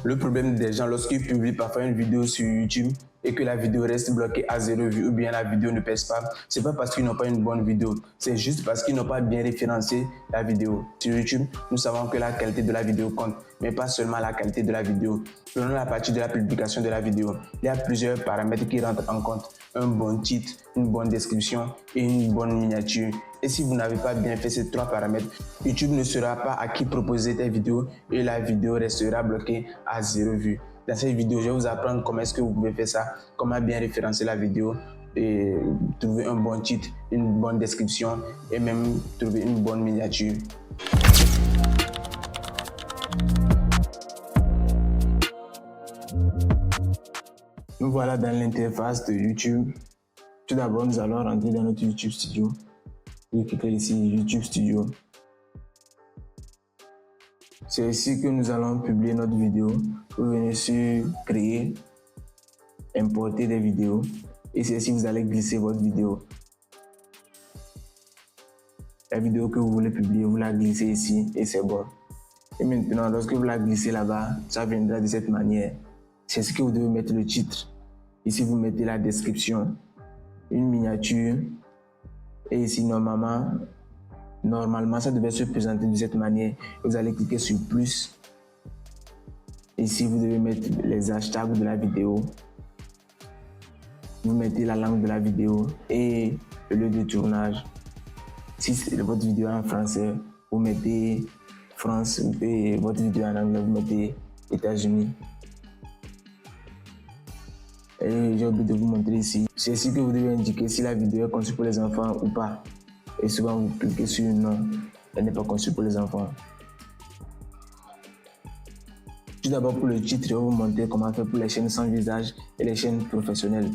Le problème des gens lorsqu'ils publient parfois une vidéo sur YouTube et que la vidéo reste bloquée à 0 vue ou bien la vidéo ne pèse pas, c'est pas parce qu'ils n'ont pas une bonne vidéo, c'est juste parce qu'ils n'ont pas bien référencé la vidéo. Sur YouTube, nous savons que la qualité de la vidéo compte, mais pas seulement la qualité de la vidéo. Prenons la partie de la publication de la vidéo. Il y a plusieurs paramètres qui rentrent en compte. Un bon titre, une bonne description et une bonne miniature. Et si vous n'avez pas bien fait ces 3 paramètres, YouTube ne saura pas à qui proposer tes vidéos et la vidéo restera bloquée à 0 vue. Dans cette vidéo, je vais vous apprendre comment est-ce que vous pouvez faire ça, comment bien référencer la vidéo et trouver un bon titre, une bonne description et même trouver une bonne miniature. Nous voilà dans l'interface de YouTube. Tout d'abord, nous allons rentrer dans notre YouTube Studio. Vous cliquez ici YouTube Studio. C'est ici que nous allons publier notre vidéo. Vous venez sur créer, importer des vidéos et c'est ici que vous allez glisser votre vidéo. La vidéo que vous voulez publier, vous la glissez ici et c'est bon. Et maintenant, lorsque vous la glissez là-bas, ça viendra de cette manière. C'est ce que vous devez mettre le titre. Ici, vous mettez la description, une miniature et ici, normalement, ça devait se présenter de cette manière. Vous allez cliquer sur plus. Ici, vous devez mettre les hashtags de la vidéo. Vous mettez la langue de la vidéo et le lieu de tournage. Si votre vidéo est en français, vous mettez France et votre vidéo en anglais, vous mettez États-Unis. Et j'ai oublié de vous montrer ici. C'est ici que vous devez indiquer si la vidéo est conçue pour les enfants ou pas. Et souvent, vous cliquez sur non, elle n'est pas conçue pour les enfants. Tout d'abord, pour le titre, je vais vous montrer comment faire pour les chaînes sans visage et les chaînes professionnelles.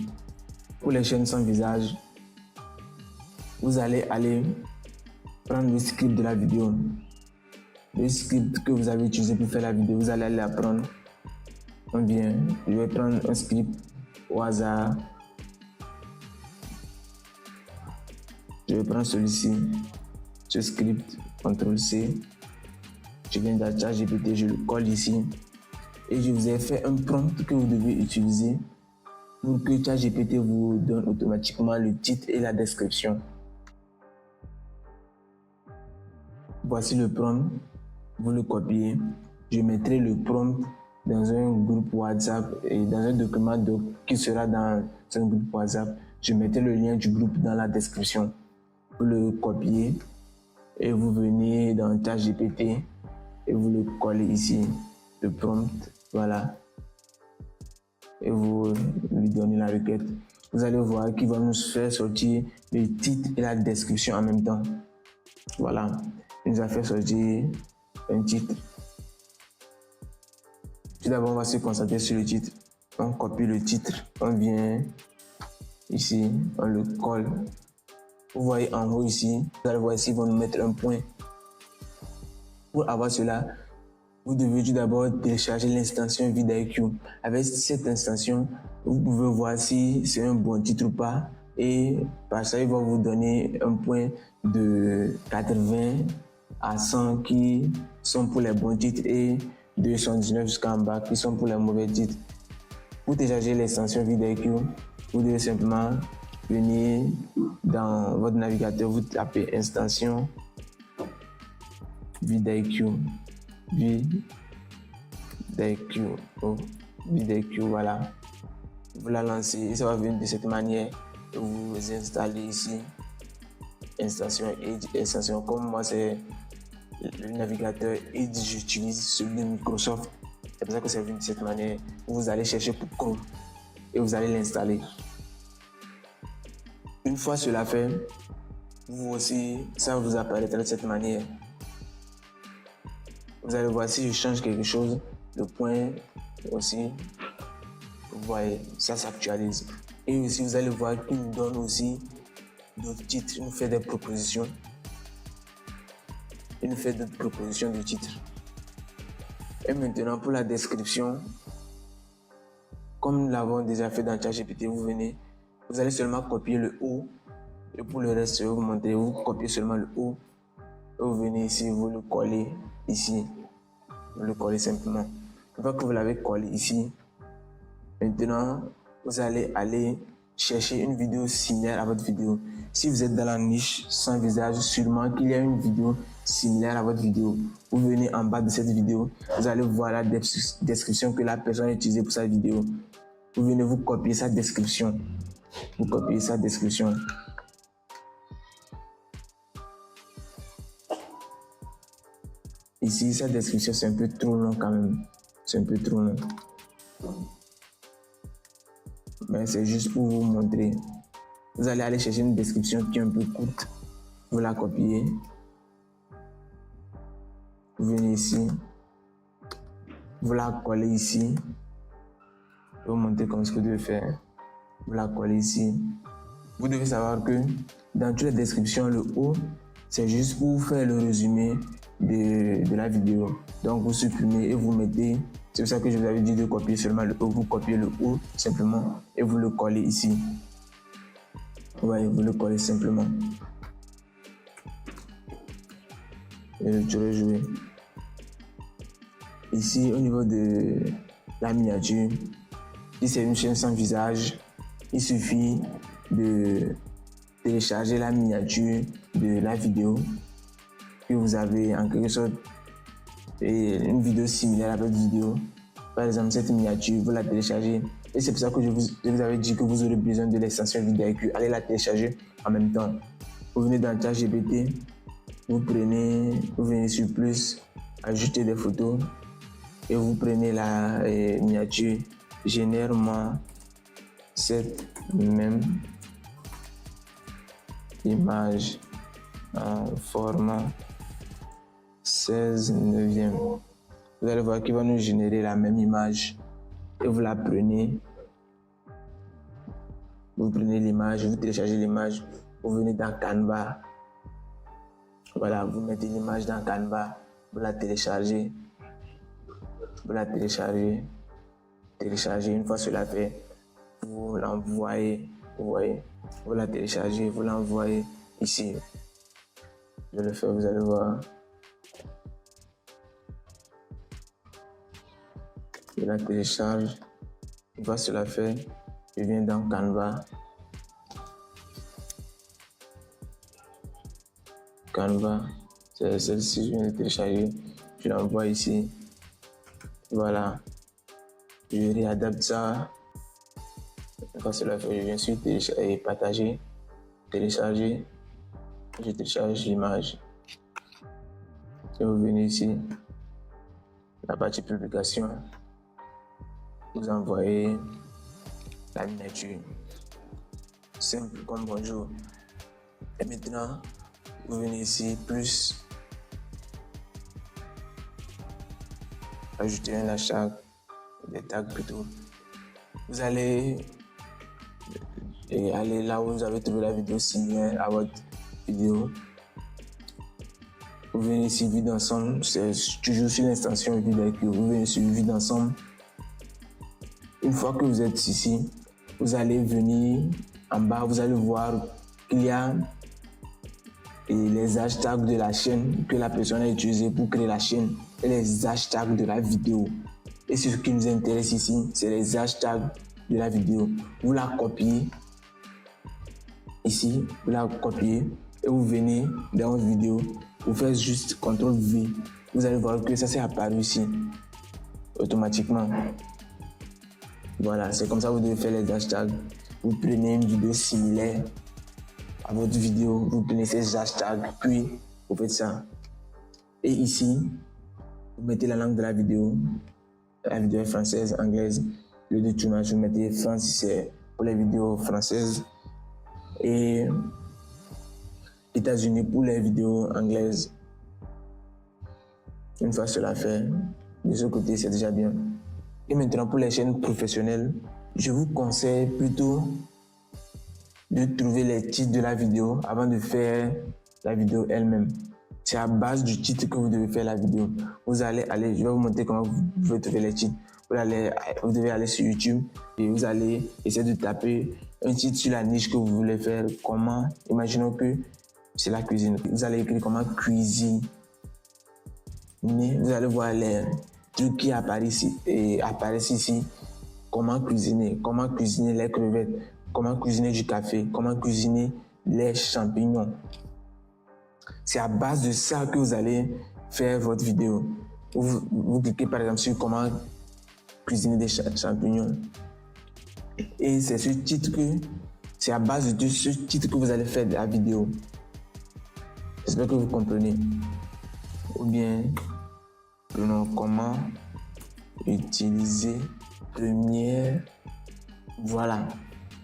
Pour les chaînes sans visage, vous allez prendre le script de la vidéo. Le script que vous avez utilisé pour faire la vidéo, vous allez l'apprendre. Je vais prendre un script au hasard. Je vais prendre celui-ci, ce script, CTRL-C. Je viens de ChatGPT, je le colle ici. Et je vous ai fait un prompt que vous devez utiliser pour que ChatGPT vous donne automatiquement le titre et la description. Voici le prompt, vous le copiez. Je mettrai le prompt dans un groupe WhatsApp et dans un document qui sera dans un groupe WhatsApp. Je mettrai le lien du groupe dans la description. Vous le copiez et vous venez dans ChatGPT et vous le collez ici, le prompt, voilà. Et vous lui donnez la requête. Vous allez voir qu'il va nous faire sortir le titre et la description en même temps. Voilà, il nous a fait sortir un titre. Tout d'abord, on va se concentrer sur le titre. On copie le titre, on vient ici, on le colle. Vous voyez en haut ici, vous allez voir ici, ils vont nous mettre un point. Pour avoir cela, vous devez tout d'abord télécharger l'extension vidIQ. Avec cette extension, vous pouvez voir si c'est un bon titre ou pas. Et par ça, il va vous donner un point de 80 à 100 qui sont pour les bons titres et de 79 jusqu'en bas qui sont pour les mauvais titres. Pour télécharger l'extension vidIQ, vous devez simplement venir dans votre navigateur, vous tapez extension vidIQ, vidIQ, voilà. Vous la lancez et ça va venir de cette manière. Vous installez ici extension. Comme moi c'est le navigateur Edge, j'utilise celui de Microsoft. C'est pour ça que c'est venu de cette manière. Vous allez chercher pour Chrome et vous allez l'installer. Une fois cela fait, vous aussi, ça vous apparaîtra de cette manière. Vous allez voir si je change quelque chose, le point aussi, vous voyez, ça s'actualise. Et aussi, vous allez voir qu'il nous donne aussi d'autres titres, il nous fait des propositions. Il nous fait d'autres propositions de titres. Et maintenant, pour la description, comme nous l'avons déjà fait dans ChatGPT, vous allez seulement copier le haut. Et pour le reste, je vais vous montrer, vous copiez seulement le haut. Et vous venez ici, vous le collez ici. Vous le collez simplement. Une fois que vous l'avez collé ici, maintenant, vous allez aller chercher une vidéo similaire à votre vidéo. Si vous êtes dans la niche sans visage, sûrement qu'il y a une vidéo similaire à votre vidéo. Vous venez en bas de cette vidéo, vous allez voir la description que la personne a utilisée pour sa vidéo. Vous venez vous copier sa description. Vous copiez sa description. Ici, sa description, c'est un peu trop long quand même. C'est un peu trop long. Mais c'est juste pour vous montrer. Vous allez aller chercher une description qui est un peu courte. Vous la copiez. Vous venez ici. Vous la collez ici. Je vais vous montrer comment ce que vous devez faire. Vous la collez ici. Vous devez savoir que dans toutes les descriptions, le haut, c'est juste pour faire le résumé de la vidéo. Donc vous supprimez et vous mettez. C'est pour ça que je vous avais dit de copier seulement le haut. Vous copiez le haut simplement et vous le collez ici. Ouais, vous le collez simplement. Et je vais jouer. Ici, au niveau de la miniature, si c'est une chaîne sans visage, il suffit de télécharger la miniature de la vidéo que vous avez en quelque sorte et une vidéo similaire à votre vidéo. Par exemple, cette miniature, vous la téléchargez. Et c'est pour ça que je vous avais dit que vous aurez besoin de l'extension vidéo. Allez la télécharger en même temps. Vous venez dans ChatGPT, vous venez sur plus, ajouter des photos et vous prenez la miniature. Généralement, cette même image en format 16/9. Vous allez voir qu'il va nous générer la même image et vous la prenez. Vous prenez l'image, vous téléchargez l'image, vous venez dans Canva. Voilà, vous mettez l'image dans Canva, vous la téléchargez. Vous la téléchargez. Une fois cela fait, vous l'envoyez. Vous voyez, vous la téléchargez, vous l'envoyez ici. Je le fais, vous allez voir. Je la télécharge. Une fois cela fait, je viens dans Canva. Canva, c'est celle-ci, je viens de télécharger. Je l'envoie ici. Voilà. Je réadapte ça. Une fois cela fait, je viens sur partager, télécharger. Je télécharge l'image. Et vous venez ici, la partie publication. Vous envoyez la miniature. Simple comme bonjour. Et maintenant, vous venez ici, plus. Ajouter un hashtag, des tags plutôt. Vous allez aller là où vous avez trouvé la vidéo similaire à votre vidéo. Vous venez ici, vue d'ensemble. C'est toujours sur l'extension vidéo. Vous venez sur vue d'ensemble. Une fois que vous êtes ici, vous allez venir en bas, vous allez voir qu'il y a les hashtags de la chaîne que la personne a utilisé pour créer la chaîne et les hashtags de la vidéo. Et ce qui nous intéresse ici, c'est les hashtags de la vidéo. Vous la copiez ici, vous la copiez et vous venez dans votre vidéo, vous faites juste CTRL-V. Vous allez voir que ça s'est apparu ici automatiquement. Voilà, c'est comme ça que vous devez faire les hashtags. Vous prenez une vidéo similaire à votre vidéo, vous prenez ces hashtags, puis vous faites ça. Et ici, vous mettez la langue de la vidéo. La vidéo est française, anglaise. Le détournage, vous mettez France si c'est pour les vidéos françaises. Et États-Unis pour les vidéos anglaises. Une fois cela fait, de ce côté, c'est déjà bien. Et maintenant, pour les chaînes professionnelles, je vous conseille plutôt de trouver les titres de la vidéo avant de faire la vidéo elle-même. C'est à base du titre que vous devez faire la vidéo. Vous allez aller, je vais vous montrer comment vous pouvez trouver les titres. Vous devez aller sur YouTube et vous allez essayer de taper un titre sur la niche que vous voulez faire. Comment, imaginons que c'est la cuisine. Vous allez écrire comment cuisiner. Vous allez voir trucs qui apparaissent ici. Comment cuisiner les crevettes, comment cuisiner du café, comment cuisiner les champignons. C'est à base de ça que vous allez faire votre vidéo. Vous cliquez par exemple sur comment cuisiner des champignons. Et c'est à base de ce titre que vous allez faire la vidéo. J'espère que vous comprenez. Ou bien, prenons comment utiliser Premiere. Voilà.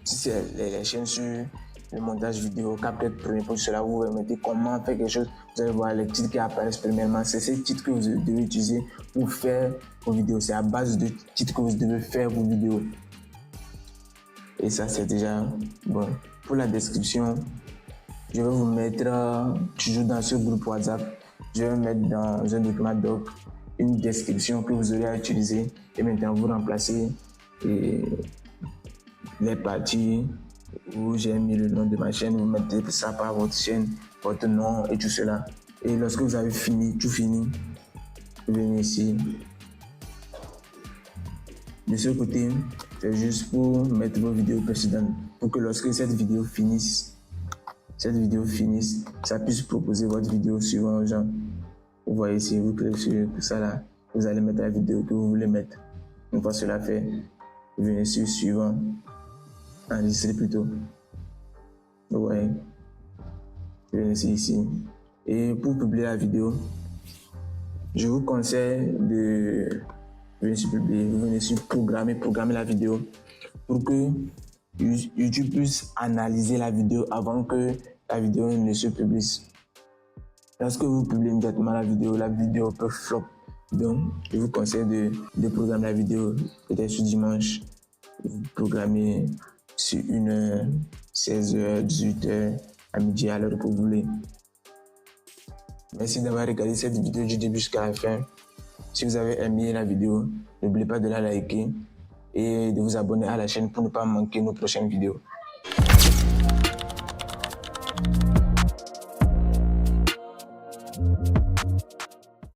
Si c'est les chaînes sur le montage vidéo, CapCut Premiere, pour cela, vous mettez comment faire quelque chose. Vous allez voir les titres qui apparaissent premièrement. C'est ces titres que vous devez utiliser pour faire vos vidéos. C'est à base de titres que vous devez faire vos vidéos. Et ça, c'est déjà bon. Pour la description, je vais vous mettre toujours dans ce groupe WhatsApp. Je vais mettre dans un document doc une description que vous aurez à utiliser. Et maintenant, vous remplacez les parties où j'ai mis le nom de ma chaîne. Vous mettez ça par votre chaîne, votre nom et tout cela. Et lorsque vous avez tout fini, vous venez ici. De ce côté, c'est juste pour mettre vos vidéos précédentes. Pour que lorsque cette vidéo finisse, ça puisse proposer votre vidéo suivante aux gens. Vous voyez ici, vous cliquez sur ça là, vous allez mettre la vidéo que vous voulez mettre. Une fois cela fait, vous venez sur suivant, enregistrer plutôt. Vous voyez, vous venez ici. Et pour publier la vidéo, je vous conseille de venir sur publier, vous venez sur programmer la vidéo pour que YouTube puisse analyser la vidéo avant que la vidéo ne se publie. Lorsque vous publiez immédiatement la vidéo peut flop. Donc, je vous conseille de programmer la vidéo peut-être sur dimanche. Vous programmez sur 1h, 16h, 18h, à midi, à l'heure que vous voulez. Merci d'avoir regardé cette vidéo du début jusqu'à la fin. Si vous avez aimé la vidéo, n'oubliez pas de la liker et de vous abonner à la chaîne pour ne pas manquer nos prochaines vidéos.